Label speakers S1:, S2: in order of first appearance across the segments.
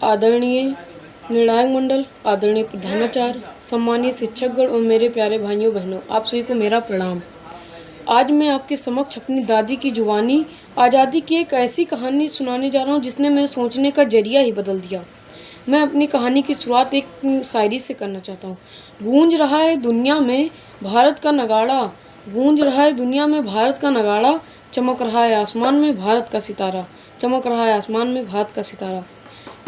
S1: आदरणीय निर्णायक मंडल, आदरणीय प्रधानाचार्य, सम्मानीय शिक्षकगण और मेरे प्यारे भाइयों बहनों, आप सभी को मेरा प्रणाम। आज मैं आपके समक्ष अपनी दादी की जुबानी आज़ादी की एक ऐसी कहानी सुनाने जा रहा हूँ जिसने मेरे सोचने का जरिया ही बदल दिया। मैं अपनी कहानी की शुरुआत एक शायरी से करना चाहता हूँ। गूंज रहा है दुनिया में भारत का नगाड़ा, गूंज रहा है दुनिया में भारत का नगाड़ा, चमक रहा है आसमान में भारत का सितारा, चमक रहा है आसमान में भारत का सितारा।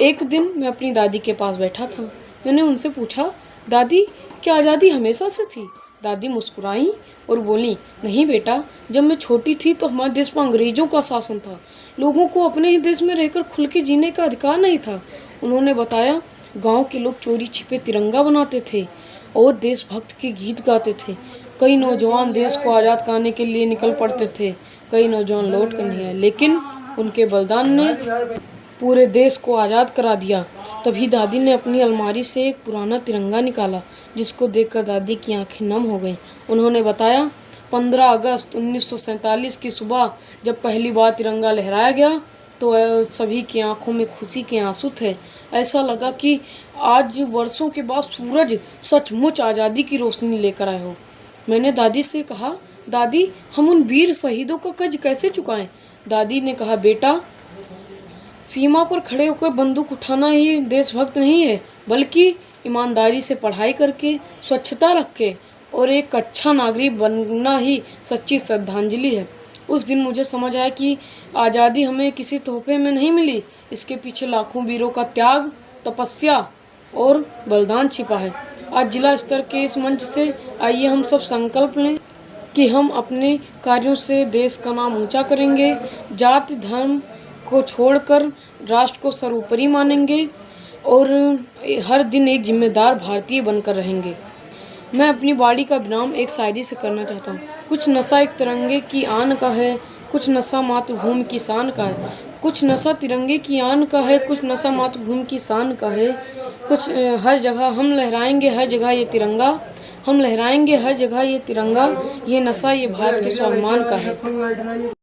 S1: एक दिन मैं अपनी दादी के पास बैठा था। मैंने उनसे पूछा, दादी क्या आज़ादी हमेशा से थी? दादी मुस्कुराई और बोली, नहीं बेटा, जब मैं छोटी थी तो हमारे देश पर अंग्रेज़ों का शासन था। लोगों को अपने ही देश में रहकर खुल के जीने का अधिकार नहीं था। उन्होंने बताया, गांव के लोग चोरी छिपे तिरंगा बनाते थे और देशभक्त के गीत गाते थे। कई नौजवान देश को आज़ाद कराने के लिए निकल पड़ते थे। कई नौजवान लौट कर नहीं आए, लेकिन उनके बलिदान ने पूरे देश को आज़ाद करा दिया। तभी दादी ने अपनी अलमारी से एक पुराना तिरंगा निकाला, जिसको देखकर दादी की आंखें नम हो गईं। उन्होंने बताया, 15 अगस्त 1947 की सुबह जब पहली बार तिरंगा लहराया गया तो सभी की आंखों में खुशी के आंसू थे। ऐसा लगा कि आज वर्षों के बाद सूरज सचमुच आज़ादी की रोशनी लेकर आए हो। मैंने दादी से कहा, दादी हम उन वीर शहीदों का कर्ज कैसे चुकाएं? दादी ने कहा, बेटा, सीमा पर खड़े होकर बंदूक उठाना ही देशभक्त नहीं है, बल्कि ईमानदारी से पढ़ाई करके, स्वच्छता रख के और एक अच्छा नागरिक बनना ही सच्ची श्रद्धांजलि है। उस दिन मुझे समझ आया कि आज़ादी हमें किसी तोहफे में नहीं मिली, इसके पीछे लाखों वीरों का त्याग, तपस्या और बलिदान छिपा है। आज जिला स्तर के इस मंच से आइए हम सब संकल्प लें कि हम अपने कार्यों से देश का नाम ऊंचा करेंगे, जाति धर्म को छोड़कर राष्ट्र को सर्वोपरि मानेंगे और हर दिन एक जिम्मेदार भारतीय बनकर रहेंगे। मैं अपनी बाड़ी का विराम एक शायरी से करना चाहता हूँ। कुछ नशा एक तिरंगे की आन का है, कुछ नशा मातृभूमि की शान का है। कुछ नशा तिरंगे की आन का है, कुछ नशा मातृभूमि की शान का है। कुछ हर जगह हम लहराएंगे, हर जगह ये तिरंगा, हम लहराएंगे हर जगह ये तिरंगा। ये नशा ये भारत के स्वाभिमान का है।